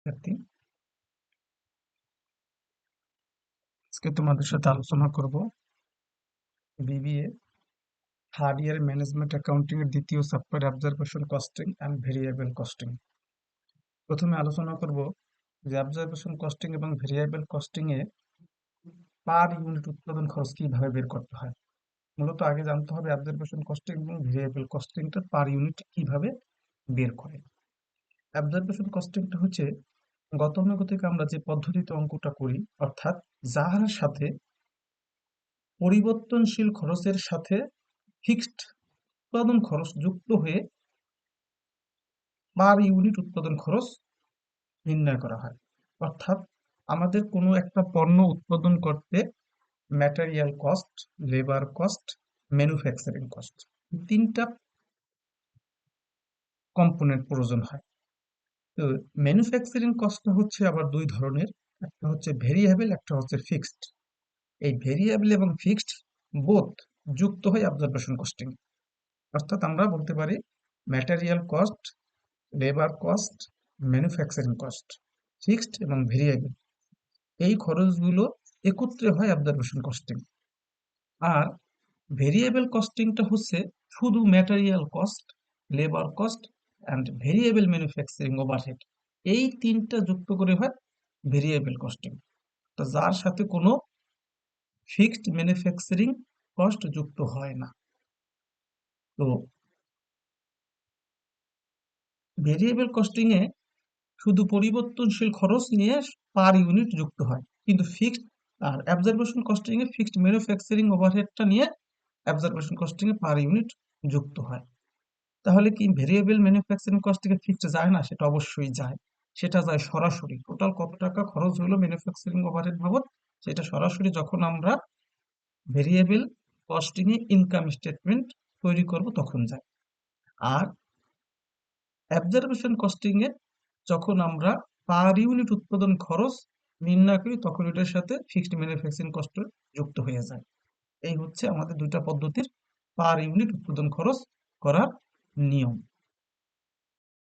শিক্ষার্থী, আজকে তোমাদের সাথে আলোচনা করব BBA third year management accounting এর দ্বিতীয় chapter observation costing and variable costing. প্রথমে আলোচনা করব যে অবজারভেশন কস্টিং এবং ভেরিয়েবল কস্টিং এ পার ইউনিট উৎপাদন খরচ কিভাবে বের করতে হয়। মূলত আগে জানতে হবে অবজারভেশন কস্টিং এবং ভেরিয়েবল কস্টিংটা পার ইউনিট কিভাবে বের করে। অবজারভেশন কস্টিংটা হচ্ছে গতানুগতিক আমরা যে পদ্ধতিতে অঙ্কটা করি, অর্থাৎ যার সাথে পরিবর্তনশীল খরচের সাথে ফিক্সড উৎপাদন খরচ যুক্ত হয়ে পার ইউনিট উৎপাদন খরচ নির্ণয় করা হয়। অর্থাৎ আমাদের কোনো একটা পণ্য উৎপাদন করতে material cost, labour cost, manufacturing cost, তিনটা কম্পোনেন্ট প্রয়োজন হয়। তো ম্যানুফ্যাকচারিং কস্টটা হচ্ছে আবার দুই ধরনের, একটা হচ্ছে ভেরিয়েবল, একটা হচ্ছে ফিক্সড। এই ভেরিয়েবল এবং ফিক্সড বোথ যুক্ত হয় অবজারভেশন কস্টিং। অর্থাৎ আমরা বলতে পারি material cost, labour cost, manufacturing cost, fixed এবং ভেরিয়েবল, এই খরচগুলো একত্রে হয় অবজারভেশন কস্টিং। আর ভেরিয়েবল কস্টিংটা হচ্ছে শুধু material cost, labour cost and variable manufacturing overhead, এই তিনটা যুক্ত করে হয় ভেরিয়েবল কস্টিং, তো যার সাথে কোনো ফিক্সড ম্যানুফ্যাকচারিং কস্ট যুক্ত হয় না। তো ভেরিয়েবল কস্টিং এ শুধু পরিবর্তনশীল খরচ নিয়ে পার ইউনিট যুক্ত হয়, কিন্তু ফিক্সড আর অবজারভেশন কস্টিং এ ফিক্সড ম্যানুফ্যাকচারিং ওভারহেডটা নিয়ে অবজারভেশন কস্টিং এ পার ইউনিট যুক্ত হয়। তাহলে কি ভেরিয়েবল ম্যানুফ্যাকচারিং কস্ট থেকে ফিক্সড যায় না? সেটা অবশ্যই যায়। সেটা যায় সরাসরি, টোটাল কত টাকা খরচ হলো ম্যানুফ্যাকচারিং ওভারহেড বাবদ, সেটা সরাসরি যখন আমরা ভেরিয়েবল কস্টিং এ ইনকাম স্টেটমেন্ট তৈরি করব তখন যায়। আর অবজারভেশন কস্টিং এ যখন আমরা পার ইউনিট উৎপাদন খরচ নির্ণয় করি তখন এটার সাথে ফিক্সড ম্যানুফ্যাকচারিং কস্ট যুক্ত হয়ে যায়। এই হচ্ছে আমাদের দুইটা পদ্ধতির পার ইউনিট উৎপাদন খরচ করার নিয়ম।